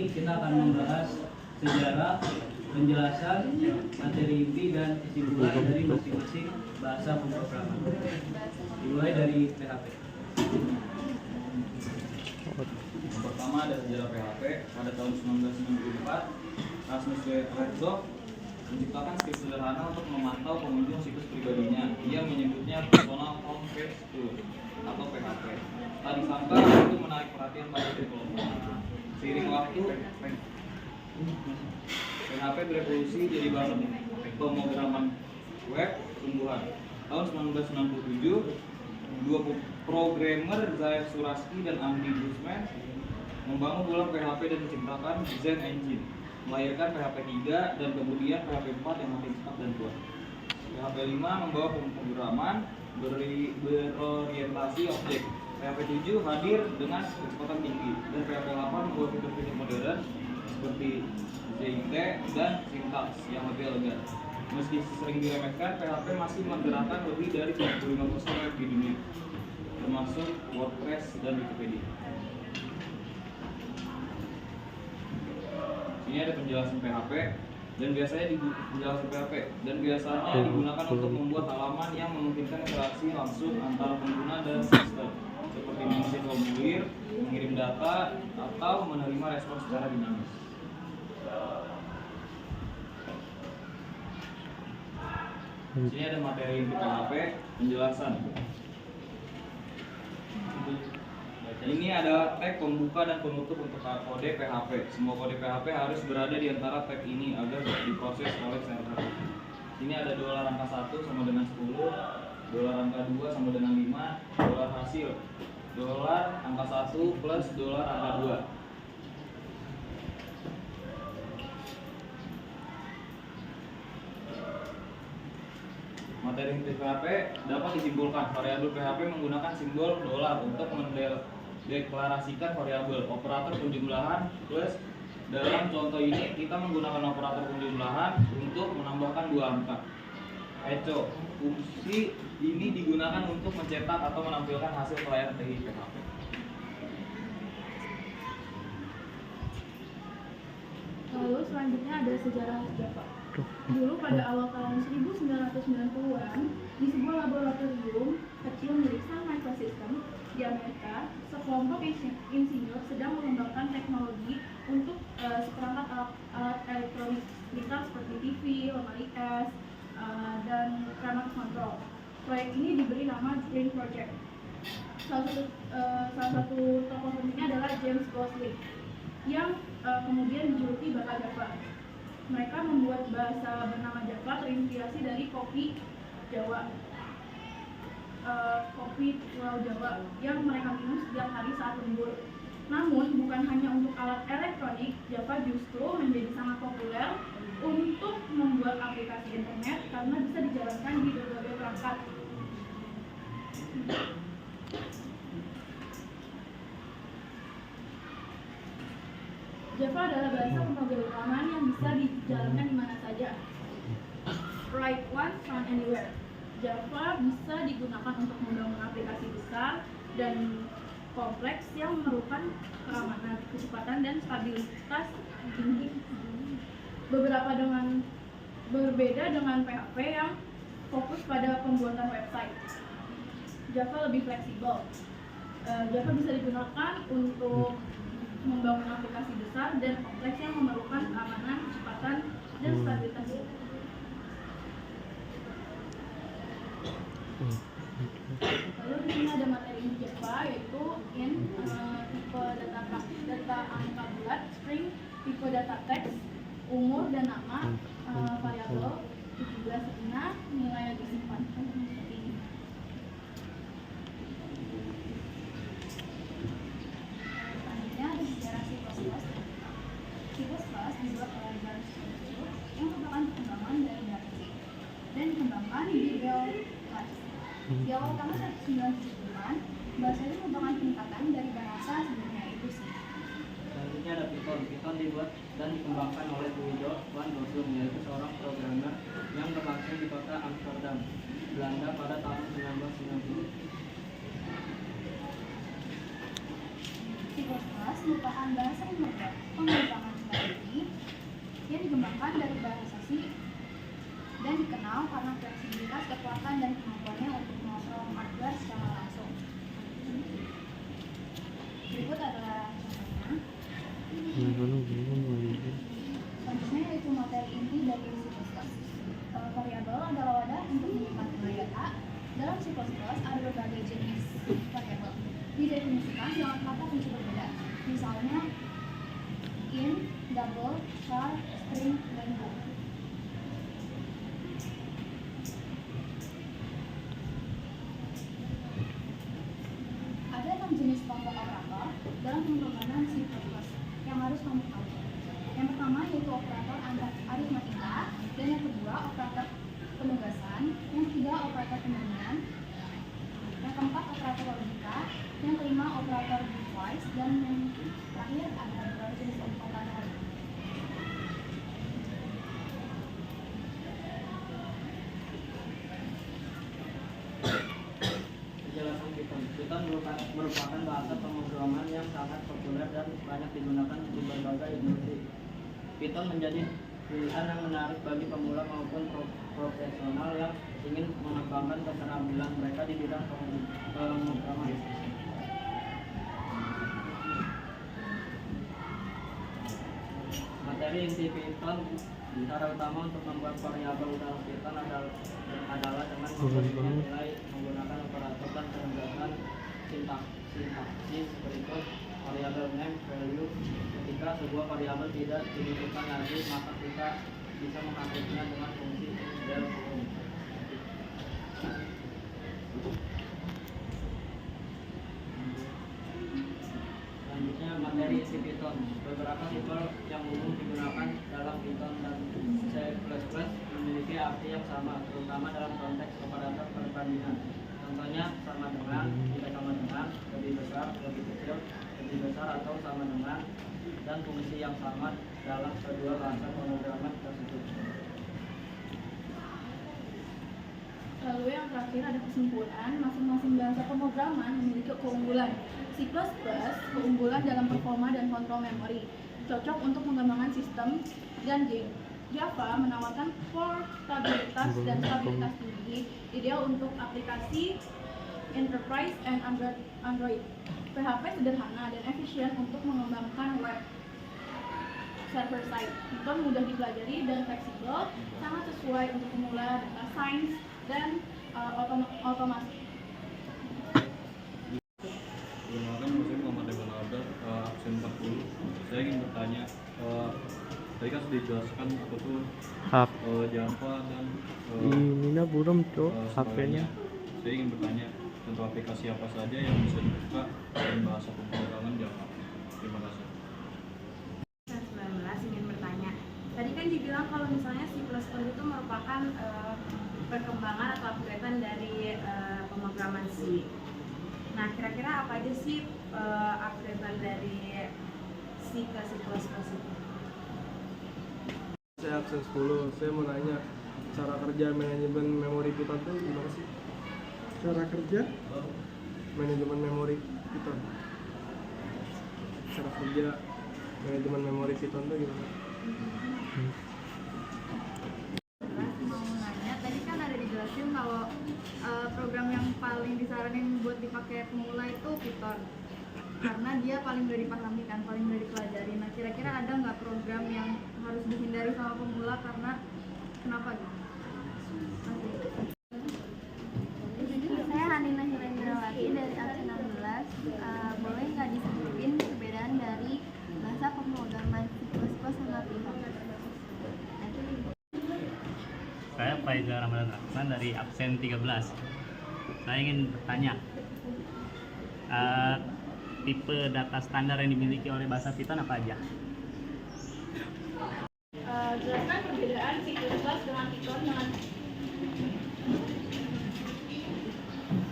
ini kita akan membahas sejarah, penjelasan, materi inti dan kesimpulan dari masing-masing bahasa pemrograman. Dimulai dari PHP. Yang pertama ada sejarah PHP. Pada tahun 1994, Rasmus W. Herzog menciptakan skrip sederhana untuk memantau pengunjung situs pribadinya. Ia menyebutnya Personal Home Page Tool atau PHP. Tak disangka itu menarik perhatian para developer. Seiring waktu, PHP berevolusi jadi bahan pemrograman web sungguhan. Tahun 1997, dua programmer Zaev Suraski dan Andy Guzman membangun ulang PHP dan menciptakan Zen Engine, melahirkan PHP 3 dan kemudian PHP 4 yang makin cepat dan kuat. PHP 5 membawa pemrograman berorientasi objek. PHP 7 hadir dengan kecepatan tinggi dan PHP 8 membawa fitur-fitur modern seperti JIT dan sintaks yang lebih elegan. Meski sering diremehkan, PHP masih menggerakkan lebih dari 95% web di dunia, termasuk WordPress dan Wikipedia. Ini ada penjelasan PHP dan biasanya digunakan untuk membuat halaman yang memungkinkan interaksi langsung antara pengguna dan sistem, seperti mengisi formulir, mengirim data, atau menerima respon secara dinamis. Sini ada materi inti PHP, penjelasan. Ini ada tag pembuka dan penutup untuk kode PHP. Semua kode PHP harus berada di antara tag ini agar diproses oleh server. Ini ada dolar angka 1 sama dengan 10, dolar angka 2 sama dengan 5, dolar hasil, dolar angka 1 plus dolar angka 2. Materi inti PHP dapat disimpulkan. Variabel PHP menggunakan simbol dolar untuk mendeklarasikan variabel. Operator penjumlahan plus. Dalam contoh ini kita menggunakan operator penjumlahan untuk menambahkan 2 angka. Echo. Fungsi ini digunakan untuk mencetak atau menampilkan hasil pelayanan TI PHP. Lalu selanjutnya ada sejarah Java. Dulu pada awal tahun 1990-an, di sebuah laboratorium kecil milik Sun Microsystems di Amerika, sekelompok insinyur sedang mengembangkan teknologi untuk seperangkat alat elektronik vital seperti TV, lemari es, dan remote control. Proyek ini diberi nama Brain Project. Salah satu tokoh pentingnya adalah James Gosling, yang kemudian dijuluki Bapak Java. Mereka membuat bahasa bernama Java terinspirasi dari kopi Jawa, kopi Pulau Jawa yang mereka minum setiap hari saat lembur. Namun bukan hanya untuk alat elektronik, Java justru menjadi sangat populer untuk membuat aplikasi internet karena bisa dijalankan di berbagai perangkat. Java adalah bahasa pemrograman yang bisa dijalankan di mana saja. Write once, run anywhere. Java bisa digunakan untuk membangun aplikasi besar dan kompleks yang memerlukan keramanan, kecepatan, dan stabilitas tinggi. Berbeda dengan PHP yang fokus pada pembuatan website. Java lebih fleksibel. Java bisa digunakan untuk membangun aplikasi besar dan kompleks yang memerlukan keamanan, kecepatan, dan stabilitas. Lalu di sini ada materi inti Java, yaitu int, tipe data angka bulat, string, tipe data teks, umur dan nama, variabel, 17 setengah, nilai yang disimpan seperti ini. Dibuat oleh James Gosling yang merupakan pengembangan dari Data dan dikembangkan di Bell Labs. Di awal tahun 1970-an, bahasa ini merupakan peningkatan dari bahasa sebelumnya itu sih. Selanjutnya ada Python. Python dibuat dan dikembangkan oleh Guido van Rossum, yaitu seorang programmer yang berlangsung di kota Amsterdam, Belanda pada tahun 1990. C++ merupakan bahasa yang mengembangkan merupakan dari bahasa C dan dikenal karena fleksibilitas, kekuatan, dan kemampuannya untuk mengontrol hardware secara langsung. Berikut adalah contohnya. Contohnya yaitu materi inti dari C++. Variabel adalah wadah untuk menyimpan nilai data. Dalam C++ ada berbagai jenis variabel. Didefinisikan dengan kata kunci berbeda. Misalnya int, double, char, string, dan bool. Ada 6 jenis kelompok operator dalam pemrograman C++ yang harus kamu tahu. Yang pertama yaitu operator aritmatika, dan yang kedua operator penugasan, yang ketiga operator pemurnian, yang keempat operator logika, yang kelima operator bitwise, dan yang terakhir ada beberapa jenis operator. Penjelasan Python. Python merupakan bahasa pemrograman yang sangat populer dan banyak digunakan di berbagai industri. Python menjadi pilihan yang menarik bagi pemula maupun profesional yang ingin mengembangkan keterampilan mereka di bidang pemrograman. Materi inti Python, cara utama untuk membuat variabel dalam Python adalah dengan memberikan nilai menggunakan operator dan penugasan sintaksis berikut. Variabel name, value. Ketika sebuah variabel tidak dibutuhkan lagi, maka kita bisa mengaktifnya dengan fungsi del. Selanjutnya materi isi Python. Beberapa tipe yang umum digunakan dalam Python dan C++ memiliki arti yang sama, terutama dalam konteks operator perbandingan. Contohnya sama dengan, tidak sama dengan, lebih besar, lebih kecil, lebih besar atau sama dengan, dan fungsi yang sama dalam kedua bahasa pemrograman tersebut. Lalu yang terakhir ada kesimpulan, masing-masing bahasa pemrograman memiliki keunggulan. C++ keunggulan dalam performa dan kontrol memori, cocok untuk mengembangkan sistem dan game. Java menawarkan portabilitas dan stabilitas tinggi, ideal untuk aplikasi enterprise and Android. PHP sederhana dan efisien untuk mengembangkan web server side. Python mudah dipelajari dan fleksibel, sangat sesuai untuk pemula data science dan otomasi. Perkenalkan, saya Muhammad Evan Abdar, absen 40. Saya ingin bertanya, tadi kan sudah dijelaskan apa tuh Java dan ini buram tuh HP-nya. Saya ingin bertanya contoh aplikasi apa saja yang bisa dibuka dalam bahasa pemrograman Java. Terima kasih. 19 ingin bertanya. Tadi kan dibilang kalau misalnya C++ itu merupakan perkembangan atau upgrade dari pemrograman C. Nah, kira-kira apa aja sih upgrade dari C ke C++ itu? Saya absen 10, saya mau nanya cara kerja manajemen memori Python itu gimana sih? Cara kerja manajemen memori Python. Cara kerja manajemen memori Python itu gimana? Mau nanya, tadi kan ada dijelasin kalau program yang paling disaranin buat dipakai pemula itu Python, karena dia paling mudah dipahami kan, paling mudah dipelajari. Nah, kira-kira ada nggak program yang harus dihindari sama pemula karena kenapa gitu? Saya Hanina Hirendrawati dari absen 16. Boleh nggak disebutin perbedaan dari bahasa pemrograman C++ sama Python? Saya Faizal Ramadan Rahman dari absen 13. Saya ingin bertanya, tipe data standar yang dimiliki oleh bahasa Python apa aja? Jelaskan perbedaan C++ dengan Python dengan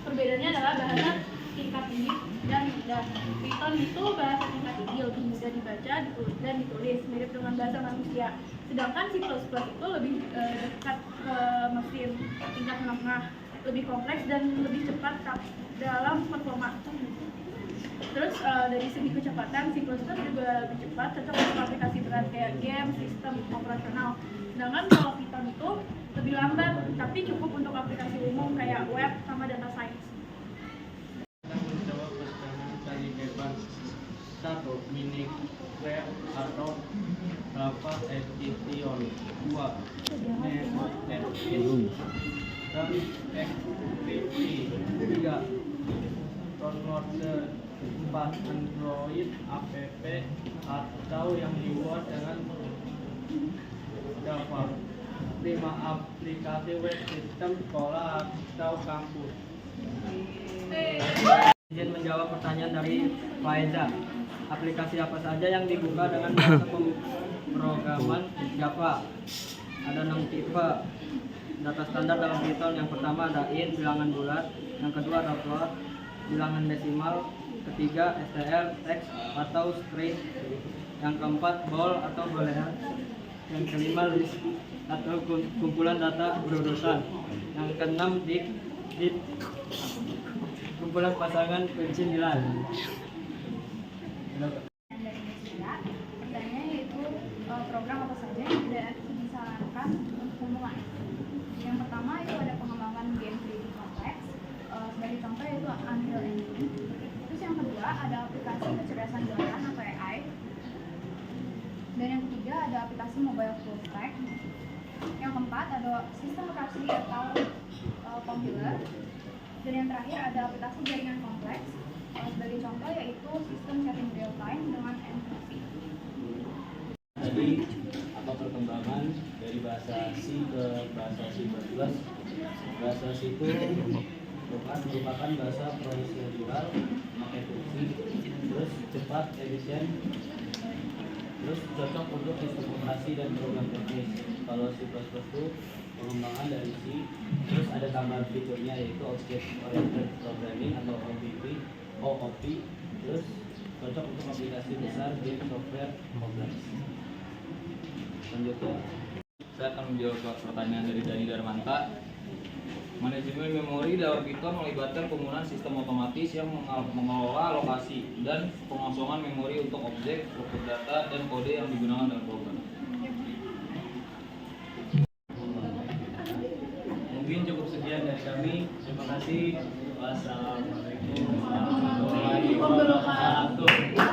perbedaannya adalah bahasa tingkat tinggi dan mudah. Python itu bahasa tingkat tinggi, lebih mudah dibaca dan ditulis, mirip dengan bahasa manusia. Sedangkan C++ itu lebih dekat ke mesin tingkat menengah, lebih kompleks dan lebih cepat dalam performa. Terus dari segi kecepatan, C++ juga lebih cepat, cocok untuk aplikasi berat kayak game, sistem operasional. Sedangkan kalau Python itu lebih lambat, tapi cukup untuk aplikasi umum kayak web sama data science. Kita mencoba pertanyaan dari bebas. 1. Mini web atau Java Edition. 2. Nemo Edit dan XPP. 3. Downloader 4. Android app atau yang dibuat dengan Java. 5. Aplikasi web sistem sekolah atau kampus. Izin menjawab pertanyaan dari Faiza. Aplikasi apa saja yang dibuka dengan bahasa pemrograman Java? Ada 6 tipe data standar dalam Python. Yang pertama ada int, bilangan bulat. Yang kedua ada float, bilangan desimal. Ketiga str, teks atau string. Yang keempat bol atau boolean. Yang kelima list atau kumpulan data berurutan. Yang keenam dict, kumpulan pasangan kunci nilai. Pertanyaannya yaitu program apa saja yang tidak disarankan untuk pemula. Yang pertama itu ada pengembangan game 3D kompleks, sebagai contoh yaitu Unreal Engine. Terus yang kedua ada aplikasi kecerdasan buatan atau AI. Dan yang ketiga ada aplikasi mobile full stack. Yang keempat ada sistem operasi atau komputer. Dan yang terakhir ada aplikasi jaringan kompleks, sebagai contoh yaitu sistem chatting real time dengan enkripsi. Tadi apa perkembangan dari bahasa C ke bahasa C++? Bahasa C itu merupakan bahasa prosedural, memakai fungsi, terus cepat, efisien, terus cocok untuk sistem operasi dan program teknis. Kalau C++ itu pengembangan dari C, terus ada tambahan fiturnya yaitu Object Oriented Programming atau OOP, terus cocok untuk aplikasi besar, game, software, kompleks. Selanjutnya, Saya akan menjawab pertanyaan dari Dani Darmanta. Manajemen memori dalam Python melibatkan penggunaan sistem otomatis yang mengelola alokasi dan pengosongan memori untuk objek, struktur data, dan kode yang digunakan dalam program. mungkin cukup sekian dari kami. Terima kasih. Wassalamualaikum warahmatullahi wabarakatuh.